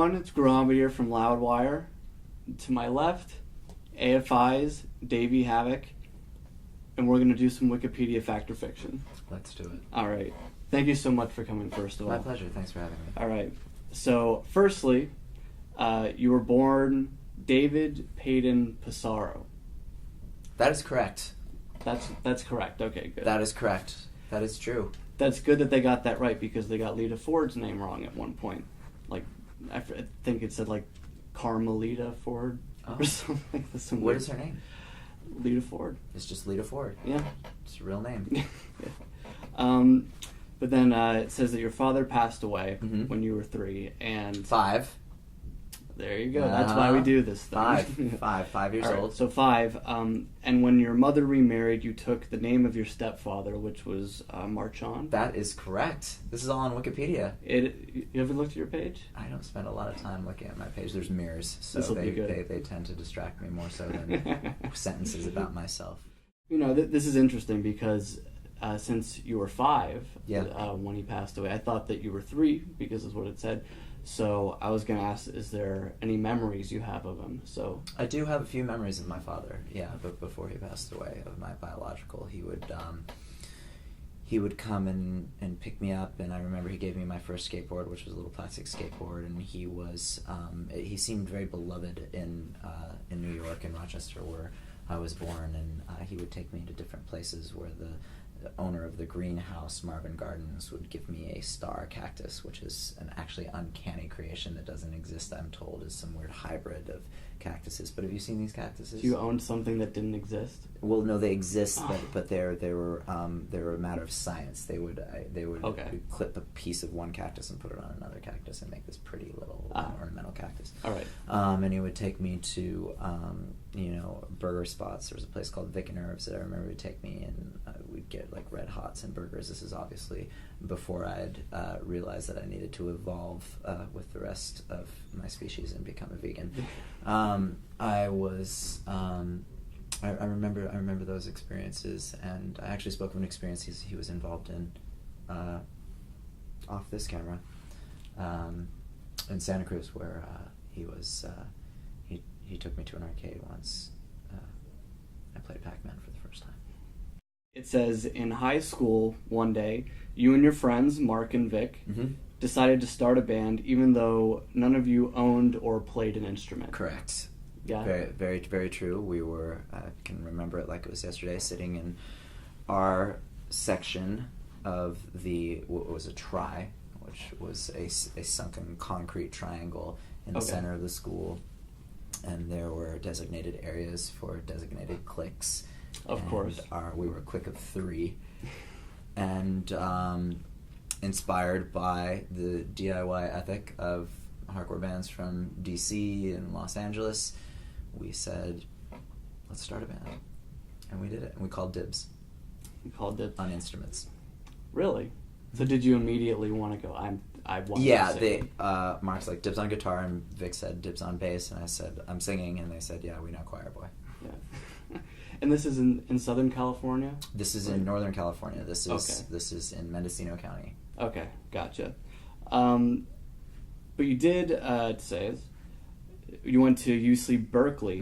everyone, it's Gromit here from Loudwire. To my left, AFI's Davey Havok, and we're going to do some Wikipedia fact or fiction. Let's do it. All right. Thank you so much for coming, first of all. My pleasure. Thanks for having me. All right. So, firstly, you were born David Payton Pissarro. That is correct. That's correct. Okay, good. That is correct. That is true. That's good that they got that right, because they got Lita Ford's name wrong at one point. Like, I think it said like Carmelita Ford or something like that. What is her name? Lita Ford. It's just Lita Ford. Yeah. It's a real name. Yeah. But then it says that your father passed away when you were 3, and 5. There you go. That's why we do this thing. 5 years All right, old. So 5. And when your mother remarried, you took the name of your stepfather, which was Marchand. That is correct. This is all on Wikipedia. You ever looked at your page? I don't spend a lot of time looking at my page. There's mirrors, so they tend to distract me more so than sentences about myself. You know, this is interesting because since you were 5 Yeah. When he passed away, I thought that you were 3 because is what it said. So I was going to ask, is there any memories you have of him? So I do have a few memories of my father, yeah, but before he passed away, of my biological. He would come and pick me up, and I remember he gave me my first skateboard, which was a little plastic skateboard, and he seemed very beloved in New York, in Rochester, where I was born, and he would take me to different places where the owner of the greenhouse, Marvin Gardens, would give me a star cactus, which is an actually uncanny creation that doesn't exist, I'm told, is some weird hybrid of cactuses. But have you seen these cactuses? You owned something that didn't exist? Well, no, they exist, but they were a matter of science. They would clip a piece of one cactus and put it on another cactus and make this pretty little ornamental cactus. All right. And he would take me to burger spots. There was a place called Vic and Herbs that I remember would take me, and we'd get like Red Hots and burgers. This is obviously before I'd realized that I needed to evolve with the rest of my species and become a vegan. I remember those experiences, and I actually spoke of an experience he was involved in off this camera in Santa Cruz, where he took me to an arcade once. I played Pac-Man for the first time. It says, in high school, one day, you and your friends, Mark and Vic, decided to start a band, even though none of you owned or played an instrument. Correct. Yeah. Very, very, very true. We were, I can remember it like it was yesterday, sitting in our section of what was a try, which was a sunken concrete triangle in the center of the school. And there were designated areas for designated cliques. Of course. We were a clique of 3. And inspired by the DIY ethic of hardcore bands from DC and Los Angeles, we said, let's start a band. And we did it. And we called dibs. You called dibs? On instruments. Really? So did you immediately want to go, I want to sing? Mark's like, dibs on guitar, and Vic said, dibs on bass, and I said, I'm singing, and they said, yeah, we know Choir Boy. Yeah. And this is in Southern California? This is in Northern California. This is in Mendocino County. Okay, gotcha. But you did say you went to UC Berkeley,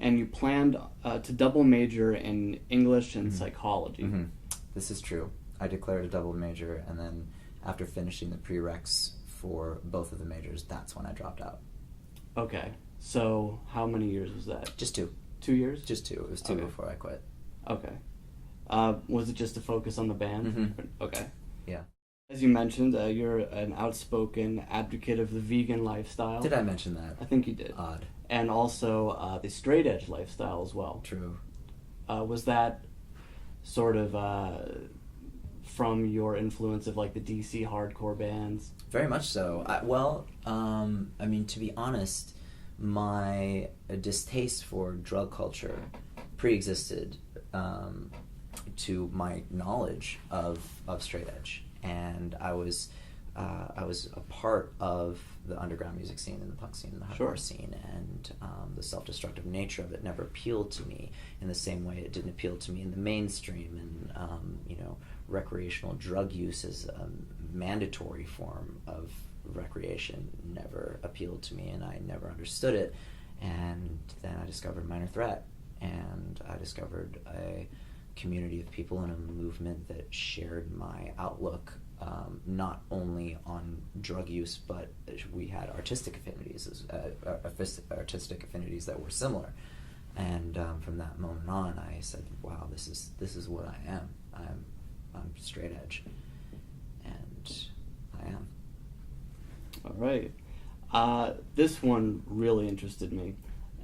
and you planned to double major in English and psychology. This is true. I declared a double major, and then after finishing the prereqs for both of the majors, that's when I dropped out. Okay. So how many years was that? Just 2. 2 years? Just 2. It was 2 before I quit. Okay. Was it just to focus on the band? Okay. Yeah. As you mentioned, you're an outspoken advocate of the vegan lifestyle. Did I mention that? I think you did. Odd. And also the straight edge lifestyle as well. True. Was that sort of from your influence of like the DC hardcore bands? Very much so. I mean, to be honest, my distaste for drug culture pre-existed to my knowledge of straight edge, and I was a part of the underground music scene and the punk scene and the hardcore scene, and the self-destructive nature of it never appealed to me in the same way it didn't appeal to me in the mainstream, and recreational drug use as a mandatory form of recreation never appealed to me, and I never understood it. And then I discovered Minor Threat, and I discovered a community of people in a movement that shared my outlook, not only on drug use, but we had artistic affinities, artistic affinities that were similar. And from that moment on, I said, "Wow, this is what I am. I'm straight edge, and I am." All right. This one really interested me.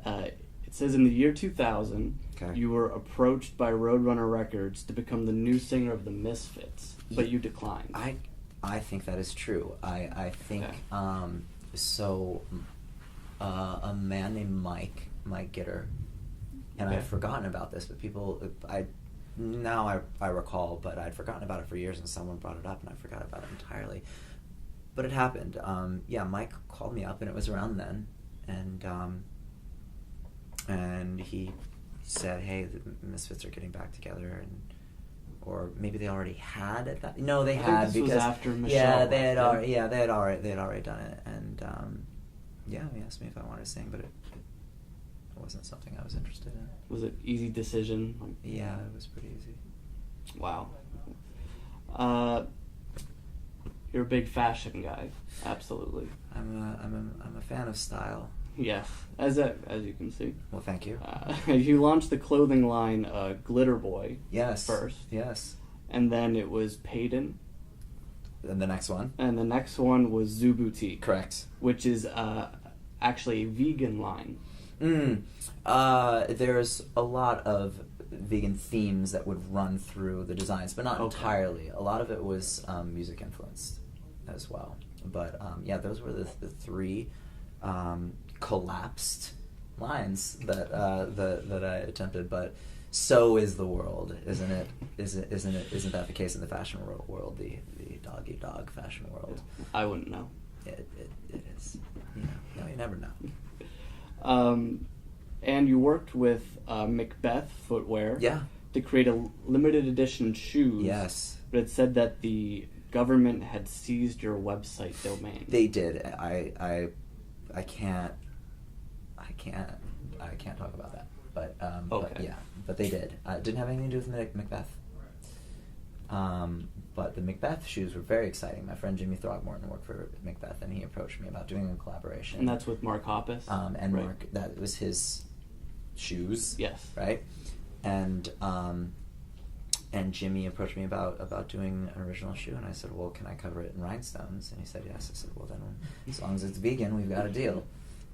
It says in the year 2000, Okay. you were approached by Roadrunner Records to become the new singer of the Misfits, but you declined. I think that is true. I think Okay. so. A man named Mike Gitter, and Okay. I'd forgotten about this, but I recall, but I'd forgotten about it for years, and someone brought it up, and I forgot about it entirely. But it happened. Mike called me up, and it was around then, and he said, "Hey, the Misfits are getting back together," or maybe they already had at that. No, they I had, think this because was after Michelle they had left, already, they had already done it, and he asked me if I wanted to sing, but it wasn't something I was interested in. Was it easy decision? Yeah, it was pretty easy. Wow. You're a big fashion guy, absolutely. I'm a fan of style. Yes, as you can see. Well, thank you. You launched the clothing line Glitter Boy. Yes. First. Yes. And then it was Payton. And the next one. And the next one was Zoo Boutique. Correct. Which is actually a vegan line. There's a lot of vegan themes that would run through the designs, but not entirely. A lot of it was music influenced as well. But those were the three collapsed lines that I attempted. But so is the world, isn't it? Isn't that the case in the fashion world? The dog eat dog fashion world. I wouldn't know. It is. No, you never know. And you worked with Macbeth Footwear. Yeah. To create a limited edition shoes. Yes. But it said that the government had seized your website domain. They did. I can't talk about that. But but they did. It didn't have anything to do with Macbeth. But the Macbeth shoes were very exciting. My friend Jimmy Throgmorton worked for Macbeth, and he approached me about doing a collaboration. And that's with Mark Hoppus? And right. Mark, that was his shoes. Yes. Right? And Jimmy approached me about doing an original shoe, and I said, "Well, can I cover it in rhinestones?" And he said, "Yes." I said, "Well, then, as long as it's vegan, we've got a deal."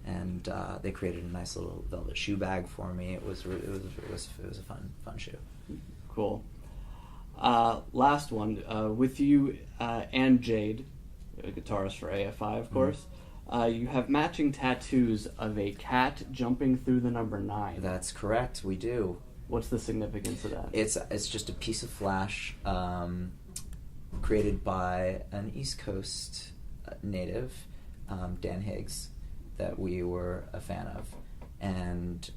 And they created a nice little velvet shoe bag for me. It was a fun shoe. Cool. Last one, with you and Jade, a guitarist for AFI, of course. You have matching tattoos of a cat jumping through the number 9. That's correct. We do. What's the significance of that? It's just a piece of flash created by an East Coast native, Dan Higgs, that we were a fan of, and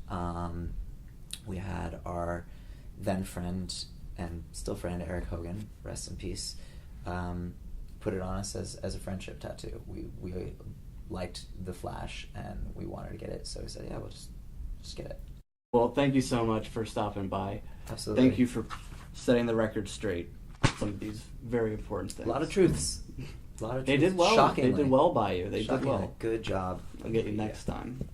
we had our then friend and still friend Eric Hogan, rest in peace, put it on us as a friendship tattoo. We liked the flash and we wanted to get it, so we said, "Yeah, we'll just get it." Well, thank you so much for stopping by. Absolutely. Thank you for setting the record straight. Some of these very important things. A lot of truths. They did well. Shockingly. They did well by you. They Shockingly. did well. Good job. I'll get you next time.